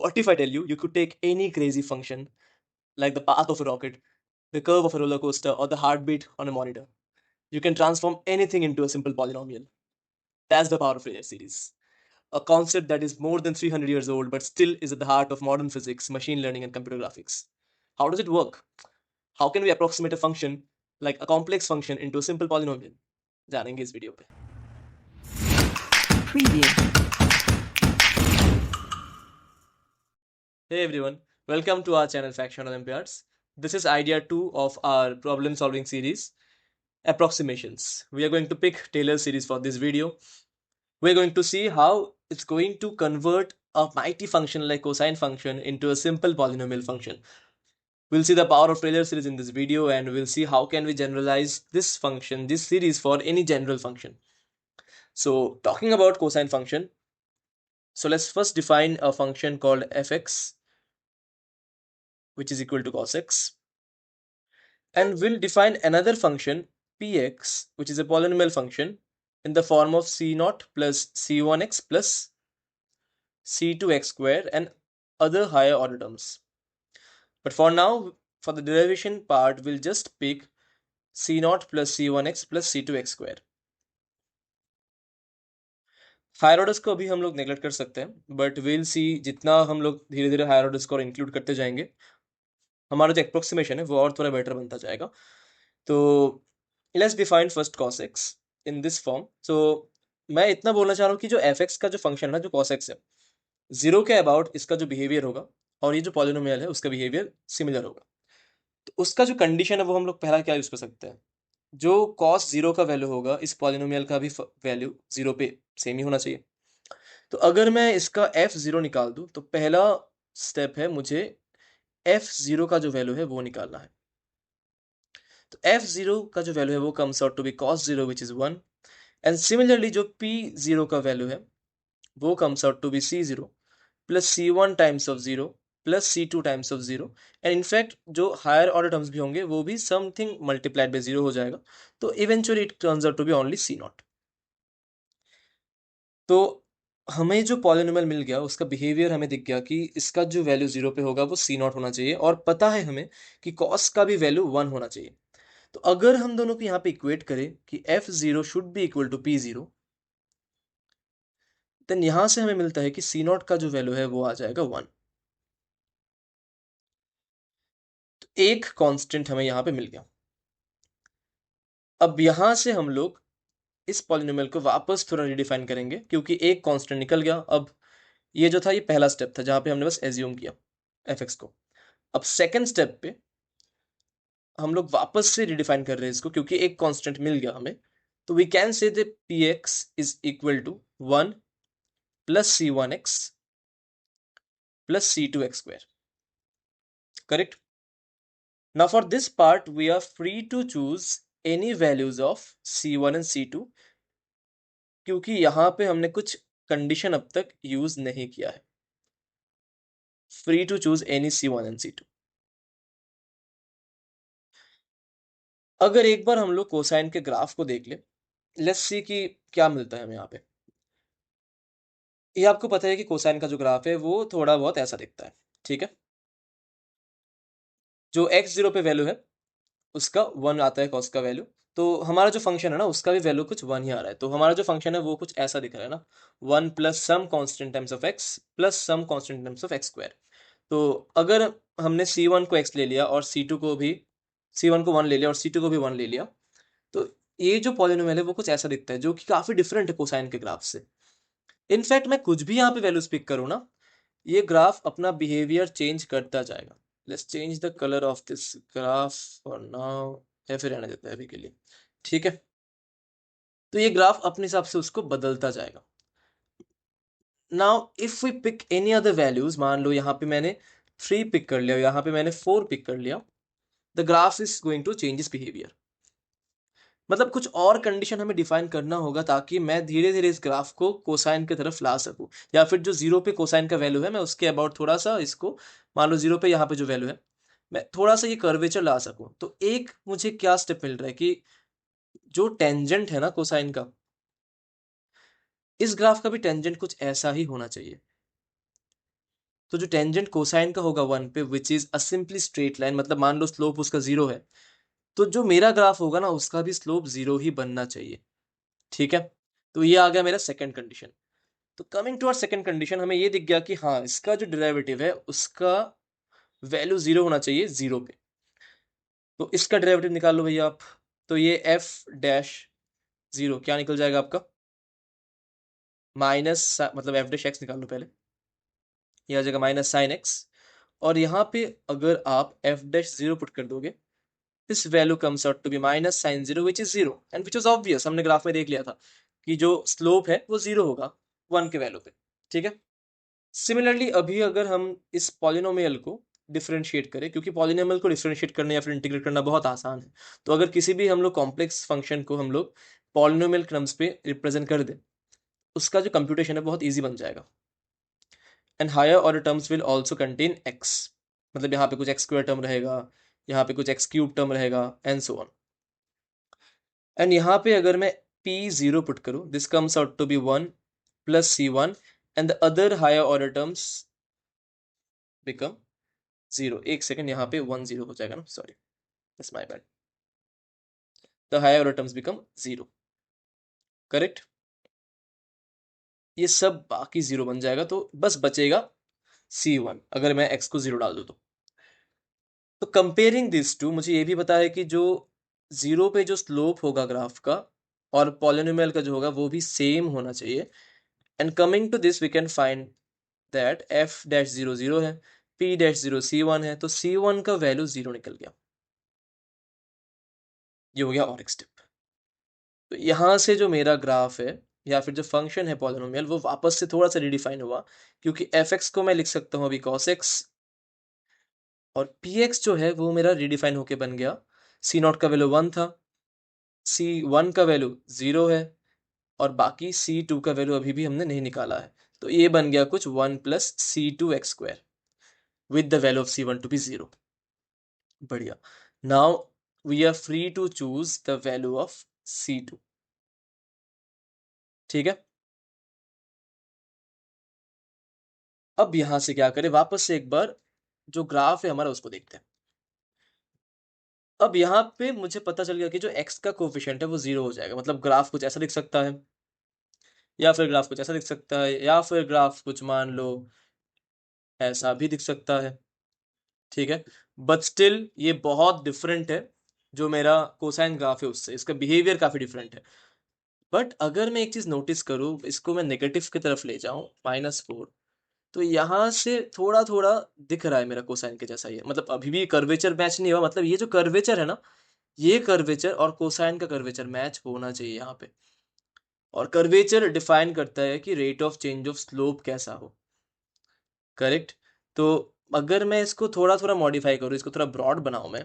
What if I tell you could take any crazy function like the path of a rocket, the curve of a roller coaster, or the heartbeat on a monitor? You can transform anything into a simple polynomial. That's the power of Fourier series. A concept that is more than 300 years old but still is at the heart of modern physics, machine learning, and computer graphics. How does it work? How can we approximate a function like a complex function into a simple polynomial? जानेंगे इस video पे. Preview. Hey everyone, welcome to our channel Fraction Olympiads. This is idea 2 of our problem solving series, approximations. We are going to pick Taylor's series for this video. We're going to see how it's going to convert a mighty function like cosine function into a simple polynomial function. We'll see the power of Taylor series in this video, and we'll see how can we generalize this function, this series, for any general function. So talking about cosine function, so let's first define a function called fx, which is equal to cos x. And we'll define another function px, which is a polynomial function, in the form of c0 plus c1x plus c2x square and other higher order terms. But for now, for the derivation part, we'll just pick c0 plus c1x plus c2x square. Higher orders को अभी हम लोग neglect कर सकते हैं, but will see जितना हम लोग धीरे धीरे हायर ऑर्डर्स को इंक्लूड करते जाएंगे, हमारा जो अप्रोक्सीमेशन है वो और थोड़ा बेटर बनता जाएगा. तो let's define first cos x in this form. So मैं इतना बोलना चाह रहा हूँ कि जो fx का जो फंक्शन है ना, जो cos x है, जीरो के अबाउट इसका जो बिहेवियर होगा और ये जो पॉलिनोमियल है उसका बिहेवियर सिमिलर होगा. तो उसका जो कंडीशन है वो हम लोग पहला क्या यूज कर सकते हैं, जो cos जीरो का वैल्यू होगा इस पॉलिनोमियल का भी वैल्यू जीरो पे सेम ही होना चाहिए. तो अगर मैं इसका f0 निकाल दूं तो पहला स्टेप है मुझे f0 का जो वैल्यू है वो निकालना है. तो f0 का जो वैल्यू है वो comes out to be cos 0 which is 1. And similarly जो p0 का वैल्यू है वो comes out to be c0 plus c1 times of 0 plus c2 times of 0. And in fact जो हायर ऑर्डर टर्म्स भी होंगे वो भी समथिंग मल्टीप्लाइड बाय 0 हो जाएगा. तो eventually it turns out to be only c0. तो हमें जो पॉलिनोमियल मिल गया उसका बिहेवियर हमें दिख गया कि इसका जो वैल्यू 0 पे होगा वो c0 होना चाहिए, और पता है हमें कि cos का भी वैल्यू 1 होना चाहिए. तो अगर हम दोनों को यहाँ पे इक्वेट करें कि f0 should be equal to p0, then यहां से हमें मिलता है कि c0 का जो वैल्यू है वो आ जाएगा 1. तो एक कांस्टेंट हमें यहाँ पे मिल गया. अब यहां से हम लोग इस पॉलिनोमियल को वापस थोड़ा रिडिफाइन करेंगे क्योंकि एक कांस्टेंट निकल गया. अब ये जो था ये पहला स्टेप था जहां पे हमने बस एज्यूम किया fx को. अब सेकेंड स्टेप पे हम लोग वापस से रिडिफाइन कर रहे हैं इसको क्योंकि एक कांस्टेंट मिल गया हमें. तो we can say that px is equal to 1 plus c1x plus c2x square. Correct? Now for this part we are free to choose any values of c1 and c2 क्योंकि यहां पे हमने कुछ कंडीशन अब तक यूज नहीं किया है. Free to choose any c1 and c2. अगर एक बार हम लोग कोसाइन के ग्राफ को देख ले, लेट्स सी कि क्या मिलता है हमें यहाँ पे. ये आपको पता है कि कोसाइन का जो ग्राफ है वो थोड़ा बहुत ऐसा दिखता है. ठीक है, जो x0 पे वैल्यू है उसका 1 आता है कॉस का वैल्यू. तो हमारा जो फंक्शन है ना उसका भी वैल्यू कुछ 1 ही आ रहा है. तो हमारा जो फंक्शन है वो कुछ ऐसा दिख रहा है ना, 1 plus some constant times of x plus some constant times of x square. तो अगर हमने c1 को x ले लिया और c2 को भी, c1 को 1 ले लिया और c2 को भी 1 ले लिया, तो ये जो पॉलिनोमियल है वो कुछ ऐसा दिखता है जो कि काफी डिफरेंट है कोसाइन के ग्राफ से. इनफैक्ट मैं कुछ भी यहाँ पे वैल्यूज पिक करूँ ना, ये ग्राफ अपना बिहेवियर चेंज करता जाएगा. Let's change the colour of this graph for now, या फिर रहने देते हैं अभी के लिए. ठीक है, तो ये ग्राफ अपने हिसाब से उसको बदलता जाएगा. Now if we pick any other values, मान लो यहाँ पे मैंने 3 पिक कर लिया, यहाँ पे मैंने 4 पिक कर लिया, the graph is going to change इस बिहेवियर. मतलब कुछ और कंडीशन हमें डिफाइन करना होगा ताकि मैं धीरे धीरे इस ग्राफ को कोसाइन की तरफ ला सकूं, या फिर जो जीरो पे कोसाइन का वैल्यू है मैं उसके अबाउट थोड़ा सा इसको, मान लो जीरो पे यहाँ पे जो वैल्यू है मैं थोड़ा सा ये कर्वेचर ला सकूं. तो एक मुझे क्या स्टेप मिल रहा है कि जो टेंजेंट है ना कोसाइन का, इस ग्राफ का भी टेंजेंट कुछ ऐसा ही होना चाहिए. तो जो टेंजेंट कोसाइन का होगा 1 पे which is a simply straight line, मतलब मान लो स्लोप उसका 0 है, तो जो मेरा ग्राफ होगा ना उसका भी स्लोप 0 ही बनना चाहिए। ठीक है, तो ये आ गया मेरा सेकंड कंडीशन। तो coming to our second condition, हमें ये दिख गया कि हाँ इसका जो डेरिवेटिव है उसका वैल्यू 0 होना चाहिए 0 पे। तो इसका डेरिवेटिव निकाल लो भैया आप। तो ये एफ डैश 0 क्या निकल जाएगा आपका, माइनस, मतलब एफ डैश एक्स निकाल लो पहले, ये आ जाएगा माइनस साइन एक्स। और यहाँ पे अगर आप एफ डैश 0 पुट कर दोगे, this value comes out to be minus sine 0 which is 0 and which is obvious, हमने ग्राफ में देख लिया था कि जो स्लोप है वो 0 होगा 1 के वैल्यू पे। ठीक है, सिमिलरली अभी अगर हम इस पॉलिनोमियल को डिफरेंशिएट करें, क्योंकि पॉलिनोमियल को डिफरेंशिएट करना या फिर इंटीग्रेट करना बहुत आसान है, तो अगर किसी भी हम लोग कॉम्प्लेक्स फंक्शन को हम लोग पॉलिनोमियल टर्म्स पे रिप्रेजेंट कर दें, उसका जो कंप्यूटेशन है बहुत ईजी बन जाएगा। And higher order terms will also contain x, मतलब यहाँ पे कुछ एक्स स्क्वायर टर्म रहेगा, यहाँ पे कुछ एक्स क्यूब टर्म रहेगा एंड सो ऑन। एंड यहाँ पे अगर मैं p0 पुट करूँ, this comes out to be 1 plus c1 and the other higher order terms become 0। एक सेकंड, यहाँ पे 1 0 हो जाएगा ना, sorry that's my bad. The higher order terms become 0, correct. ये सब बाकी 0 बन जाएगा, तो बस बचेगा c1 अगर मैं x को 0 डाल दूँ तो कंपेयरिंग दिस टू, मुझे ये भी पता है कि जो 0 पे जो स्लोप होगा ग्राफ का और पॉलिनोमियल का जो होगा वो भी सेम होना चाहिए। And coming to this we can find that f dash 0 0 है, p डैश 0 c1 है, तो c1 का वैल्यू 0 निकल गया। ये हो गया और एक स्टेप। तो यहाँ से जो मेरा ग्राफ है या फिर जो फंक्शन है पॉलिनोमियल, वो वापस से थोड़ा सा रिडिफाइन हुआ, क्योंकि fx को मैं लिख सकता हूँ अभी cos x, और px जो है वो मेरा रिडिफाइन होके बन गया, c0 का वैल्यू 1 था, c1 का वैल्यू 0 है, और बाकी c2 का वैल्यू अभी भी हमने नहीं निकाला है। तो ये बन गया कुछ 1 plus c2 x square with the value of c1 to be 0। बढ़िया, now we are free to choose the value of c2। ठीक है, अब यहां से क्या करें, वापस से एक बार जो ग्राफ है हमारा उसको देखते हैं। अब यहाँ पे मुझे पता चल गया कि जो x का कोफिशिएंट है वो 0 हो जाएगा, मतलब ग्राफ कुछ ऐसा दिख सकता है, या फिर ग्राफ कुछ ऐसा दिख सकता है, या फिर ग्राफ कुछ मान लो ऐसा भी दिख सकता है। ठीक है, बट स्टिल ये बहुत डिफरेंट है, जो मेरा कोसाइन ग्राफ है उससे इसका बिहेवियर काफी डिफरेंट है। बट अगर मैं एक चीज नोटिस करूँ, इसको मैं नेगेटिव की तरफ ले जाऊं -4, तो यहाँ से थोड़ा थोड़ा दिख रहा है मेरा कोसाइन के जैसा, ये मतलब अभी भी कर्वेचर मैच नहीं हुआ, मतलब ये जो कर्वेचर है ना, ये कर्वेचर और कोसाइन का कर्वेचर मैच होना चाहिए यहाँ पे। और कर्वेचर डिफाइन करता है कि rate of change of slope कैसा हो, करेक्ट। तो अगर मैं इसको थोड़ा थोड़ा मॉडिफाई करूँ, इसको थोड़ा ब्रॉड बनाऊं, मैं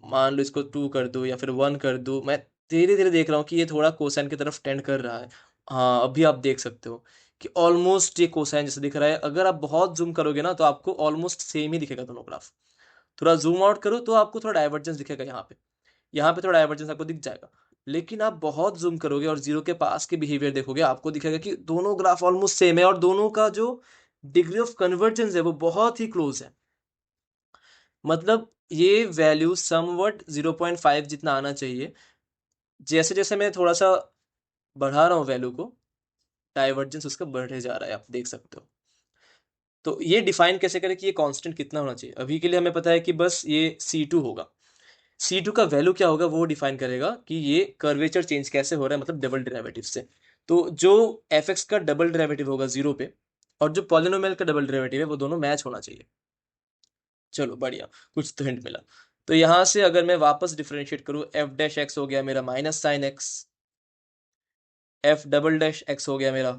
मान लो इसको 2 कर दूं या फिर 1 कर दूं, मैं धीरे धीरे देख रहा हूँ कि ये थोड़ा कोसाइन की तरफ टेंड कर रहा है। हाँ, अभी आप देख सकते हो कि ऑलमोस्ट ये कोसाइन जैसा दिख रहा है। अगर आप बहुत जूम करोगे ना तो आपको ऑलमोस्ट सेम ही दिखेगा दोनों ग्राफ। थोड़ा जूम आउट करो तो आपको थोड़ा डाइवर्जेंस दिखेगा, यहाँ पे थोड़ा डाइवर्जेंस आपको दिख जाएगा। लेकिन आप बहुत जूम करोगे और जीरो के पास के बिहेवियर देखोगे, आपको दिखेगा कि दोनों ग्राफ ऑलमोस्ट सेम है और दोनों का जो डिग्री ऑफ कन्वर्जेंस है वो बहुत ही क्लोज है। मतलब ये वैल्यू समवट 0.5 जितना आना चाहिए। जैसे जैसे मैं थोड़ा सा बढ़ा रहा हूँ वैल्यू को, डाइवर्जेंस उसका बढ़े जा रहा है, आप देख सकते हो। तो ये डिफाइन कैसे करें कि ये कांस्टेंट कितना होना चाहिए, अभी के लिए हमें पता है कि बस ये C2 होगा। C2 का वैल्यू क्या होगा वो डिफाइन करेगा कि ये कर्वेचर चेंज कैसे हो रहा है, मतलब डबल डेरिवेटिव से। तो जो fx का डबल डेरिवेटिव होगा 0 पे, और जो पॉलिनोमियल का डबल डेरिवेटिव है वो दोनों मैच होना चाहिए। चलो बढ़िया, कुछ तो हिंट मिला। तो यहां से अगर मैं वापस डिफरेंशिएट करूं, एफ डैश एक्स हो गया मेरा minus sine x, F double dash x हो गया मेरा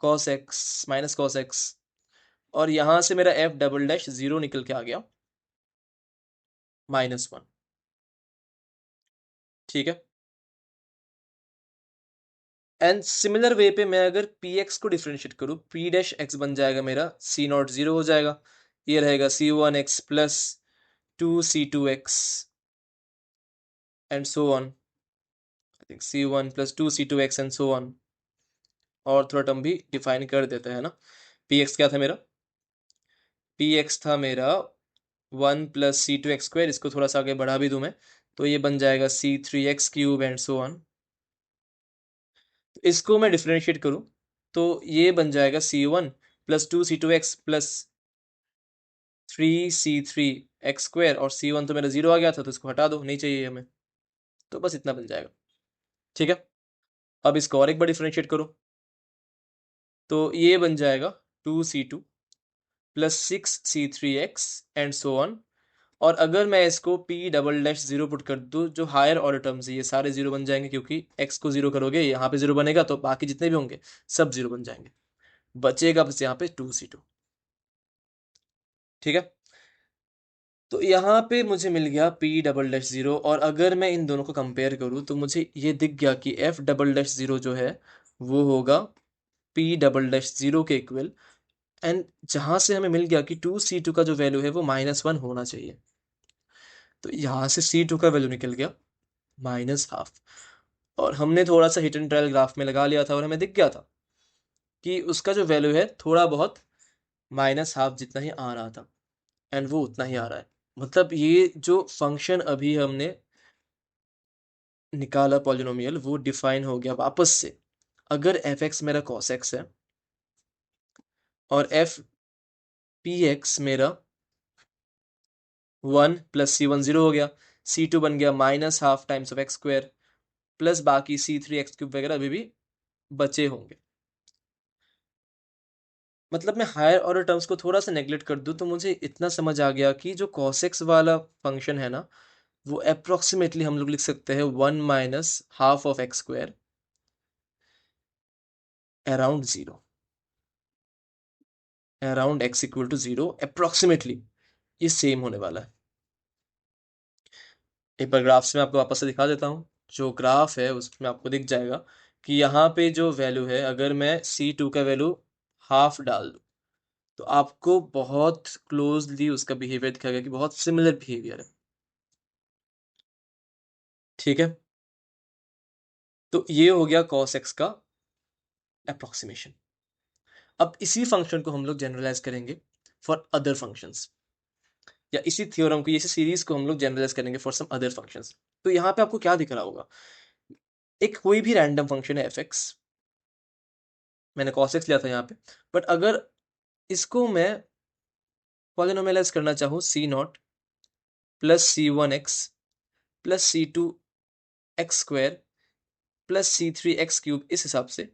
cos x minus cos x, और यहां से मेरा एफ डबल डैश 0 निकल के आ गया -1। ठीक है, एंड सिमिलर वे पे मैं अगर पी एक्स को डिफरेंशिएट करूँ, पी डैश एक्स बन जाएगा मेरा C0 0 हो जाएगा, ये रहेगा C1x plus 2C2x and so on. I think C1 plus 2C2x and so on. और थोड़ा टर्म भी डिफाइन कर देते हैं ना, पी एक्स क्या था मेरा पी एक्स था मेरा 1 + c2x², इसको थोड़ा सा आगे बढ़ा भी दूं मैं, तो ये बन जाएगा c3x³ एंड सो ऑन। इसको मैं डिफरेंशिएट करूं तो ये बन जाएगा c1 + 2c2x प्लस 3c3x² और c1 तो मेरा 0 आ गया था, तो इसको हटा दो, नहीं चाहिए हमें, तो बस इतना बन जाएगा। ठीक है, अब इसको और एक बार डिफरेंशिएट करो तो ये बन जाएगा 2c2 plus 6c3x and so on. और अगर मैं इसको p डबल डैश 0 पुट कर दूँ, जो हायर ऑर्डर टर्म्स है ये सारे 0 बन जाएंगे, क्योंकि x को 0 करोगे यहाँ पे 0 बनेगा, तो बाकी जितने भी होंगे सब 0 बन जाएंगे, बचेगा बस यहाँ पे 2c2। ठीक है, तो यहाँ पे मुझे मिल गया p डबल डैश 0, और अगर मैं इन दोनों को कंपेयर करूँ तो मुझे ये दिख गया कि f डबल डैश 0 जो है वो होगा p डबल डैश 0 के इक्वल। एंड जहाँ से हमें मिल गया कि 2c2 का जो वैल्यू है वो -1 होना चाहिए, तो यहाँ से c2 का वैल्यू निकल गया -½ और हमने थोड़ा सा हिट एंड ट्रायल ग्राफ में लगा लिया था और हमें दिख गया था कि उसका जो वैल्यू है थोड़ा बहुत -½ जितना ही आ रहा था, एंड वो उतना ही आ रहा है। मतलब ये जो फंक्शन अभी हमने निकाला पॉलिनोमियल, वो डिफाइन हो गया वापस से। अगर एफ एक्स मेरा कॉस एक्स है और एफ पी एक्स मेरा 1 + c1 0 हो गया, c2 बन गया -½ टाइम्स ऑफ x² प्लस बाकी c3x³ वगैरह अभी भी बचे होंगे। मतलब मैं हायर ऑर्डर टर्म्स को थोड़ा सा नेग्लेक्ट कर दूं तो मुझे इतना समझ आ गया कि जो cos x वाला फंक्शन है ना, वो अप्रोक्सीमेटली हम लोग लिख सकते हैं 1 - ½ of x² around 0, around x = 0 approximately ये सेम होने वाला है। एक बार ग्राफ से मैं आपको वापस से दिखा देता हूँ। जो ग्राफ है उसमें आपको दिख जाएगा कि यहाँ पे जो वैल्यू है, अगर मैं c2 का वैल्यू हाफ डाल दूँ तो आपको बहुत क्लोजली उसका बिहेवियर दिखाएगा कि बहुत सिमिलर बिहेवियर है। ठीक है, तो ये हो गया cos x का अप्रोक्सीमेशन। अब इसी फंक्शन को हम लोग जनरलाइज करेंगे फॉर अदर फंक्शंस, या इसी थ्योरम को, इसी सीरीज को हम लोग जनरलाइज करेंगे फॉर सम अदर फंक्शंस। तो यहाँ पे आपको क्या दिख रहा होगा, एक कोई भी रैंडम फंक्शन है एफ एक्स, मैंने cos x लिया था यहाँ पे, बट अगर इसको मैं पॉलिनोमियलाइज करना चाहूँ c0 plus c1x plus c2x² plus c3x³ इस हिसाब से,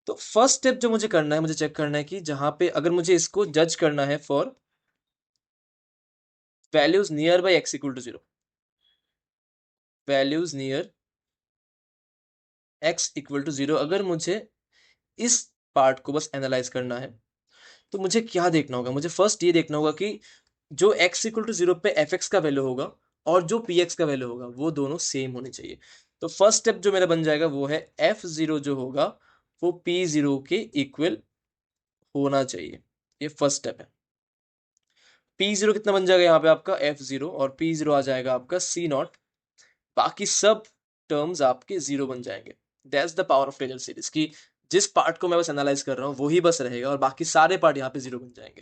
तो फर्स्ट स्टेप जो मुझे करना है, मुझे चेक करना है कि जहां पे अगर मुझे इसको जज करना है for values near by x = 0, values near x = 0, अगर मुझे इस पार्ट को बस एनालाइज करना है तो मुझे क्या देखना होगा, मुझे फर्स्ट ये देखना होगा कि जो x = 0 पे एफ एक्स का वैल्यू होगा और जो पी एक्स का वैल्यू होगा वो दोनों सेम होने चाहिए। तो फर्स्ट स्टेप जो मेरा बन जाएगा वो है f0 जो होगा वो p0 के इक्वल होना चाहिए। ये फर्स्ट स्टेप है। p0 कितना बन जाएगा यहाँ पे आपका f0, और p0 आ जाएगा आपका c0, बाकी सब टर्म्स आपके 0 बन जाएंगे। That's the power of Taylor series की जिस पार्ट को मैं बस एनालाइज कर रहा हूँ वही बस रहेगा और बाकी सारे पार्ट यहाँ पे 0 बन जाएंगे।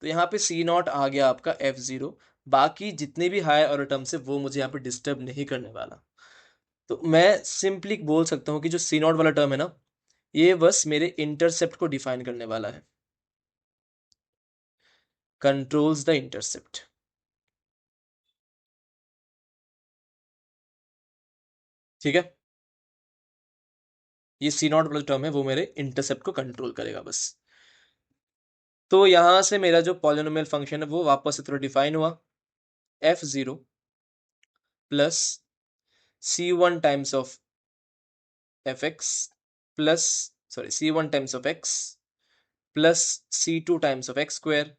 तो यहाँ पे c0 आ गया आपका f0, बाकी जितने भी हायर ऑर्डर टर्म्स है वो मुझे यहाँ पे डिस्टर्ब नहीं करने वाला। तो मैं सिंपली बोल सकता हूँ कि जो c0 वाला टर्म है ना, ये बस मेरे इंटरसेप्ट को डिफाइन करने वाला है, कंट्रोल्स द इंटरसेप्ट। ठीक है, ये c0 वाला टर्म है वो मेरे इंटरसेप्ट को कंट्रोल करेगा बस। तो यहां से मेरा जो पॉलिनोमियल फंक्शन है वो वापस से थोड़ा डिफाइन हुआ, f0 plus c1 times of F x plus, sorry, c1 times of x plus c2 times of x²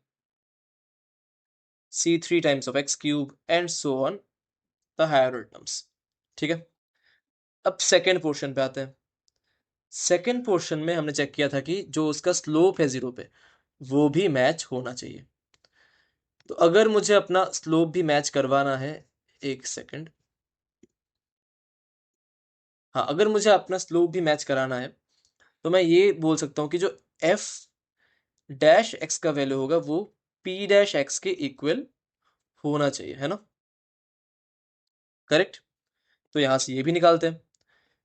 c3 टाइम्स ऑफ x³ and so on the higher order terms. ठीक है, अब सेकेंड पोर्शन पे आते हैं। सेकेंड पोर्शन में हमने चेक किया था कि जो उसका स्लोप है 0 पे वो भी मैच होना चाहिए। तो अगर मुझे अपना स्लोप भी मैच करवाना है, एक सेकंड, हाँ, अगर मुझे अपना स्लोप भी मैच कराना है तो मैं ये बोल सकता हूँ कि जो f डैश एक्स का वैल्यू होगा वो पी डैश एक्स के इक्वल होना चाहिए, है ना, करेक्ट। तो यहां से ये भी निकालते हैं।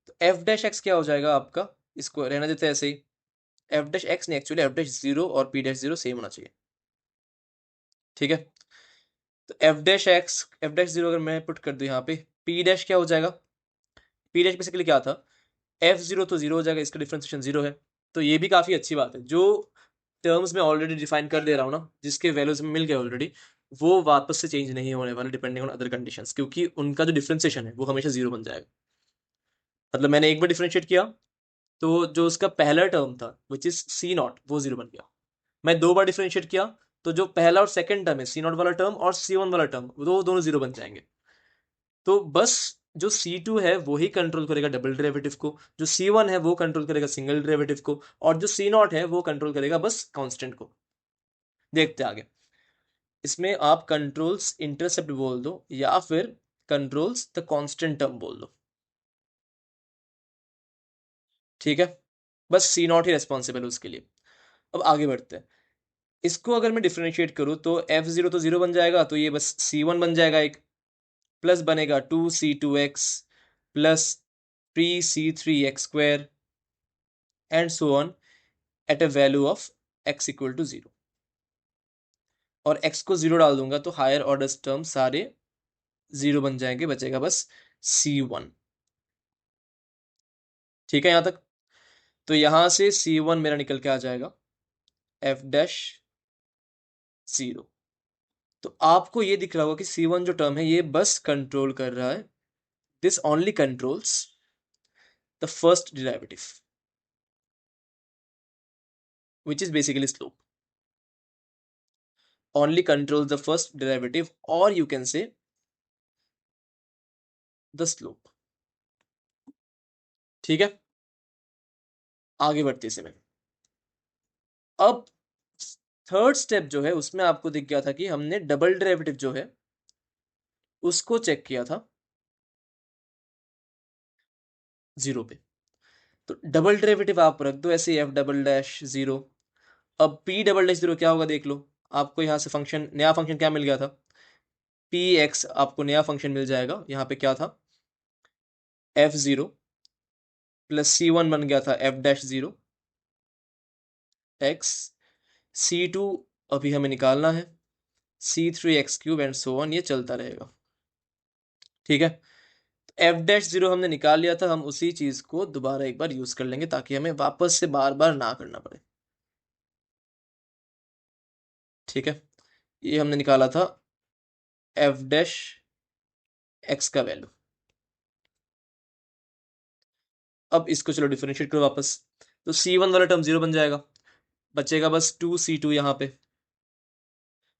तो एफ डैश एक्स क्या हो जाएगा आपका, इसको रहने देते हैं ऐसे ही। एफ डैश एक्स नहीं, एक्चुअली एफ डैश जीरो और पी डैश जीरो सेम होना चाहिए, ठीक है। तो एफ डैश जीरो अगर मैं पुट कर दूं यहाँ पे, पी डैश क्या हो जाएगा, पी डैश बेसिकली क्या था, एफ जीरो तो जीरो हो जाएगा, इसका डिफरेंशिएशन जीरो है। तो ये भी काफी अच्छी बात है, जो टर्म्स में ऑलरेडी डिफाइन कर दे रहा हूँ ना, जिसके वैल्यूज में मिल गए ऑलरेडी, वो वापस से चेंज नहीं होने वाले डिपेंडिंग ऑन अदर कंडीशंस, क्योंकि उनका जो डिफरेंशिएशन है वो हमेशा जीरो बन जाएगा। मतलब मैंने एक बार डिफरेंशिएट किया, तो जो उसका पहला टर्म था विच इज सी नॉट, वो जीरो बन गया। मैं दो बार डिफरेंशिएट किया, तो जो पहला और सेकंड टर्म है, सी नॉट वाला टर्म और सी वन वाला टर्म, वो दोनों जीरो बन जाएंगे। तो बस जो C2 है वो ही कंट्रोल करेगा डबल डेरिवेटिव को, जो C1 है वो कंट्रोल करेगा सिंगल डेरिवेटिव को, और जो C0 है वो कंट्रोल करेगा बस कांस्टेंट को। देखते हैं आगे। इसमें आप कंट्रोल्स इंटरसेप्ट बोल दो या फिर कंट्रोल्स द कांस्टेंट टर्म बोल दो, ठीक है। बस C0 ही रेस्पॉन्सिबल है उसके लिए। अब आगे बढ़ते हैं। इसको अगर मैं डिफरेंशिएट करूं तो F0 तो जीरो बन जाएगा, तो ये बस C1 बन जाएगा एक, प्लस बनेगा 2C2x plus 3C3x² and so on at a value of x equal to zero. और x को जीरो डाल दूंगा तो हायर ऑर्डर टर्म सारे जीरो बन जाएंगे, बचेगा बस C1, ठीक है यहां तक। तो यहां से C1 मेरा निकल के आ जाएगा f डैश जीरो। तो आपको ये दिख रहा होगा कि C1 जो टर्म है ये बस कंट्रोल कर रहा है, this only controls the first derivative which is basically slope, only controls the first derivative, or you can say the slope, ठीक है। आगे बढ़ते समय अब थर्ड स्टेप जो है उसमें आपको दिख गया था कि हमने डबल डेरिवेटिव जो है उसको चेक किया था जीरो पे। तो डबल डेरिवेटिव आप रख दो ऐसे, एफ डबल डैश जीरो। अब पी डबल डैश जीरो क्या होगा देख लो। आपको यहाँ से फंक्शन, नया फंक्शन क्या मिल गया था, पी एक्स, आपको नया फंक्शन मिल जाएगा। यहाँ पे क्या था, एफ जीरो प्लस C1 बन गया था F dash zero x, C2 अभी हमें निकालना है, C3x³ एंड सो ऑन, ये चलता रहेगा, ठीक है। एफ डैश जीरो हमने निकाल लिया था, हम उसी चीज को दोबारा एक बार यूज कर लेंगे ताकि हमें वापस से बार बार ना करना पड़े, ठीक है। ये हमने निकाला था एफ डैश एक्स का वैल्यू। अब इसको चलो डिफरेंशिएट करो वापस, तो C1 वाला टर्म जीरो बन जाएगा, बचेगा बस 2C2 यहाँ पे,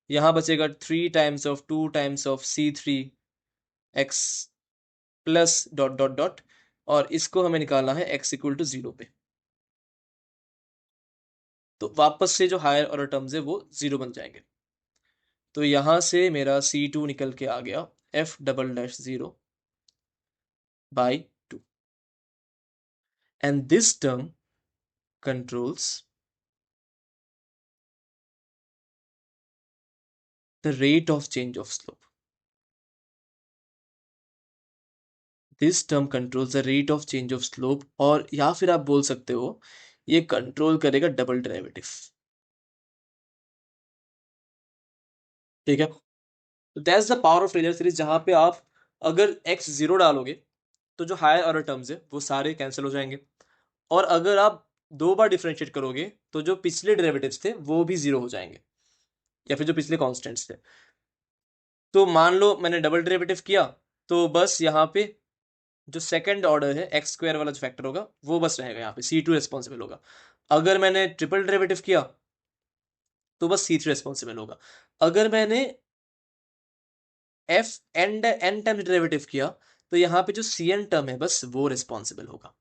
यहाँ बचेगा 3 times of 2 times of C3x plus dot dot dot, और इसको हमें निकालना है x इक्वल टू जीरो पे। तो वापस से जो हायर ऑर्डर टर्म्स है वो जीरो बन जाएंगे। तो यहां से मेरा C2 निकल के आ गया F double dash zero by two, and this term controls the rate of change of slope. This term controls the rate of change of slope, और या फिर आप बोल सकते हो ये कंट्रोल करेगा डबल डेरिवेटिव, ठीक है। तो that's the power of Taylor series, जहां पे आप अगर x जीरो डालोगे तो जो हायर ऑर्डर टर्म्स है वो सारे कैंसिल हो जाएंगे, और अगर आप दो बार डिफरेंशिएट करोगे तो जो पिछले डेरिवेटिव्स थे वो भी जीरो हो जाएंगे, या फिर जो पिछले कांस्टेंट्स थे। तो मान लो मैंने डबल डेरिवेटिव किया, तो बस यहाँ पे जो सेकंड ऑर्डर है x² वाला जो फैक्टर होगा वो बस रहेगा, यहाँ पे C2 रेस्पॉन्सिबल होगा। अगर मैंने ट्रिपल डेरिवेटिव किया तो बस C3 रेस्पॉन्सिबल होगा। अगर मैंने n टाइम्स डेरिवेटिव किया तो यहाँ पे जो Cn टर्म है बस वो रिस्पॉन्सिबल होगा।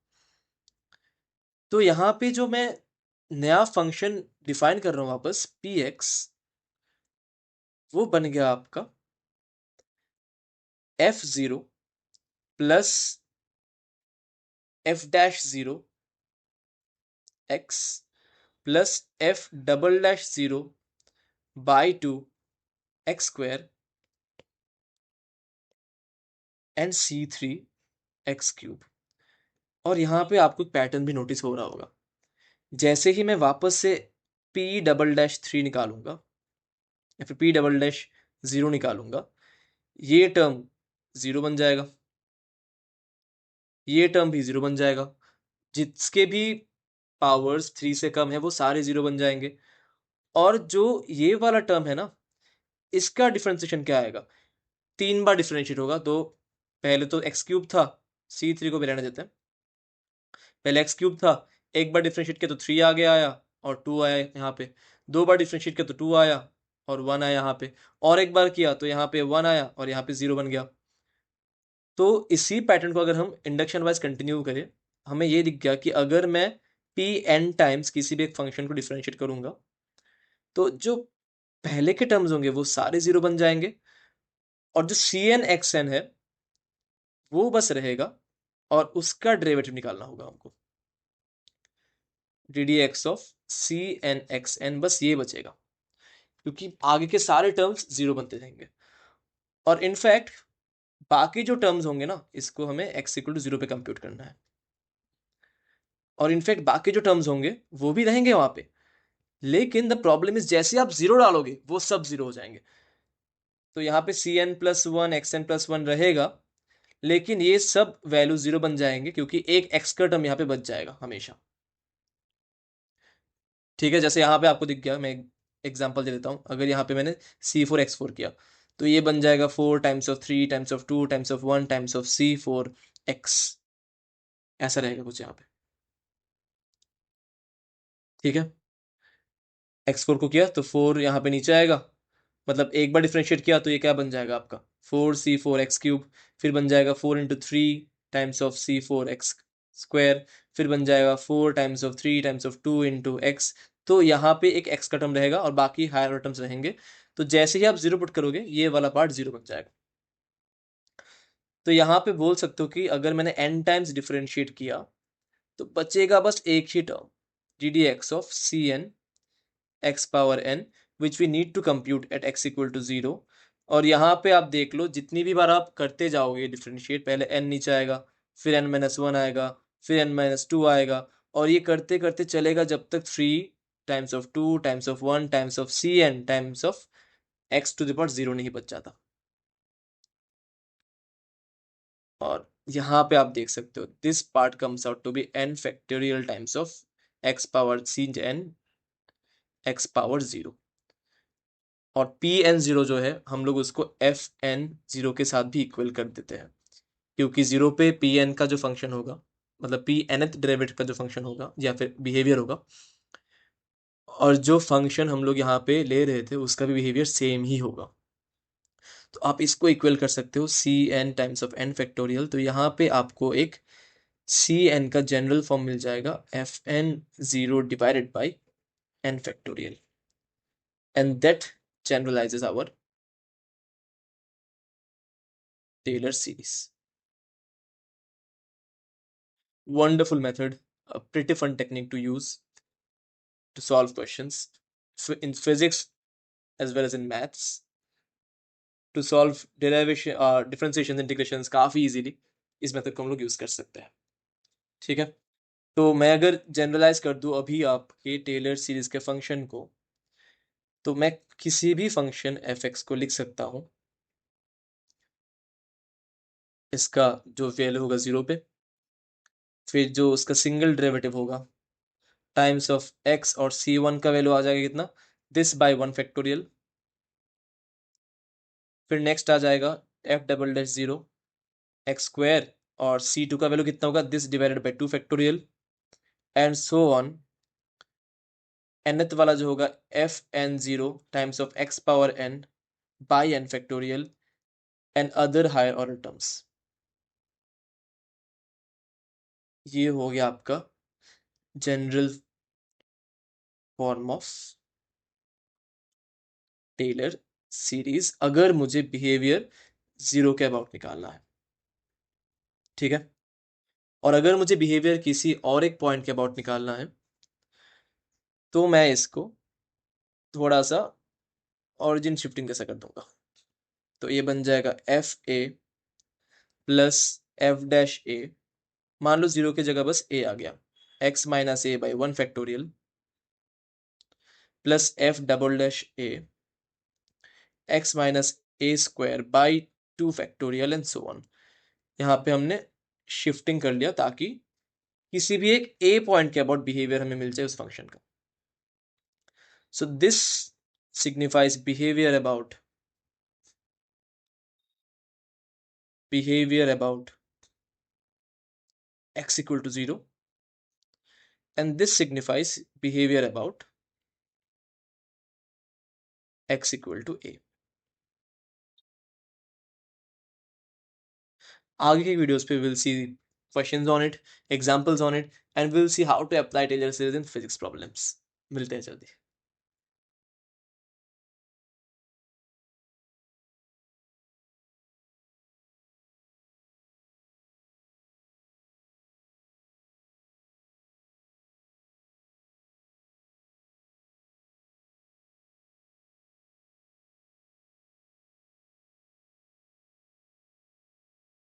तो यहाँ पे जो मैं नया फंक्शन डिफाइन कर रहा हूँ वापस, px, वो बन गया आपका f0 plus f dash zero x plus f double dash 0 by 2 x square and C3 x cube. और यहाँ पे आपको एक पैटर्न भी नोटिस हो रहा होगा, जैसे ही मैं वापस से P डबल डैश 3 निकालूंगा या फिर P डबल डैश 0 निकालूंगा, ये टर्म 0 बन जाएगा, ये टर्म भी 0 बन जाएगा, जिसके भी पावर्स 3 से कम है वो सारे 0 बन जाएंगे। और जो ये वाला टर्म है ना, इसका डिफरेंशिएशन क्या आएगा, 3 बार डिफरेंशिएट होगा। तो पहले तो एक्स क्यूब था, C3 को भी रहने देते हैं, पहले एक्स क्यूब था, एक बार डिफरेंशिएट किया तो 3 आगे आया और 2 आया यहाँ पे, 2 बार डिफरेंशिएट किया तो 2 आया और 1 आया यहाँ पे, और एक बार किया तो यहाँ पे 1 आया और यहाँ पे 0 बन गया। तो इसी पैटर्न को अगर हम इंडक्शन वाइज कंटिन्यू करें, हमें ये दिख गया कि अगर मैं पी एन टाइम्स किसी भी एक फंक्शन को डिफरेंशिएट करूंगा, तो जो पहले के टर्म्स होंगे वो सारे 0 बन जाएंगे, और जो सी एन एक्स एन है वो बस रहेगा, और उसका डेरिवेटिव निकालना होगा हमको, d d x of C n x n, बस ये बचेगा, क्योंकि आगे के सारे टर्म्स 0 बनते रहेंगे। और इनफैक्ट बाकी जो टर्म्स होंगे ना, इसको हमें एक्स इक्वल टू 0 पे कंप्यूट करना है, और इनफैक्ट बाकी जो टर्म्स होंगे वो भी रहेंगे वहां पे, लेकिन द प्रॉब्लम इज जैसे आप 0 डालोगे वो सब 0 हो जाएंगे। तो यहाँ पे C n plus one x n plus one रहेगा, लेकिन ये सब वैल्यू 0 बन जाएंगे, क्योंकि एक एक्स का टर्म यहाँ पे बच जाएगा हमेशा। ठीक है, जैसे यहाँ पे आपको दिख गया, मैं एग्जांपल दे देता हूँ। अगर यहाँ पे मैंने C4 X4 किया, तो ये बन जाएगा 4 times of 3 times of 2 times of 1 times of C4 X, ऐसा रहेगा कुछ यहाँ पे। ठीक है, X4 को किया तो 4 यहाँ पे नीचे आएगा, मतलब एक बार डिफ्रेंशिएट किया तो ये क्या बन जाएगा आपका 4C4 X क्यूब, फिर बन जाएगा 4 × 3 times of C4 X square, फिर बन जाएगा 4 times of 3 times of 2 × X। तो यहाँ पे एक X का टर्म रहेगा और बाकी हायर ऑर्डर टर्म्स रहेंगे। तो जैसे ही आप 0 पुट करोगे ये वाला पार्ट 0 बन जाएगा। तो यहाँ पे बोल सकते हो कि अगर मैंने n टाइम्स डिफरेंशिएट किया तो बचेगा बस एक ही term, d d x of C n x power n, which we need to compute at x equal to 0। और यहाँ पे आप देख लो, जितनी भी बार आप करते जाओगे डिफरेंशिएट, पहले n नीचे आएगा, फिर n-1 आएगा, फिर n-2 आएगा, और ये करते करते चलेगा जब तक 3 times of 2 times of 1 times of C n times of x to the power 0 नहीं बच जाता। और यहाँ पे आप देख सकते हो, this part comes out to be n factorial times of x power C n x power 0। और पी एन जीरो जो है, हम लोग उसको एफ एन जीरो के साथ भी इक्वल कर देते हैं, क्योंकि 0 पे पी एन का जो फंक्शन होगा, मतलब पी एनथ डेरिवेटिव का जो फंक्शन होगा या फिर बिहेवियर होगा, और जो फंक्शन हम लोग यहाँ पे ले रहे थे उसका भी बिहेवियर सेम ही होगा। तो आप इसको इक्वल कर सकते हो C n times of n factorial. तो यहाँ पे आपको एक सी एन का जनरल फॉर्म मिल जाएगा, f n zero divided by n factorial, and that generalizes our Taylor series. Wonderful method, a pretty fun technique to use to solve questions in physics as well as in maths, to solve derivation differentiations integrations काफी easily इस method को हम लोग use कर सकते हैं। ठीक है, तो मैं अगर जनरलाइज कर दूं अभी आपके टेलर सीरीज के फंक्शन को, तो मैं किसी भी फंक्शन एफ एक्स को लिख सकता हूं, इसका जो वैल्यू होगा 0 पे, फिर जो उसका सिंगल डेरिवेटिव होगा टाइम्स ऑफ एक्स, और C1 का वैल्यू आ जाएगा कितना, दिस बाय 1 फैक्टोरियल। फिर नेक्स्ट आ जाएगा f double dash 0 x square, और C2 का वैल्यू कितना होगा, this divided by 2 factorial, and so on. nth वाला जो होगा f n 0 times of x power n by n factorial and other higher order terms. ये हो गया आपका general form of Taylor series, अगर मुझे बिहेवियर 0 के अबाउट निकालना है। ठीक है, और अगर मुझे बिहेवियर किसी और एक पॉइंट के अबाउट निकालना है, तो मैं इसको थोड़ा सा ऑरिजिन शिफ्टिंग कैसे कर दूंगा, तो ये बन जाएगा f a plus f dash a, मान लो 0 की जगह बस ए आ गया, x minus a by 1 factorial plus f double dash a x minus a square by 2 factorial and so on. यहाँ पे हमने शिफ्टिंग कर लिया ताकि किसी भी एक ए पॉइंट के अबाउट बिहेवियर हमें मिल जाए उस फंक्शन का। So this signifies behavior about x equal to 0, and this signifies behavior about x equal to a। आगे की वीडियोस पे will see questions on it, examples on it, and will see how to apply Taylor series in physics problems. मिलते हैं जल्दी।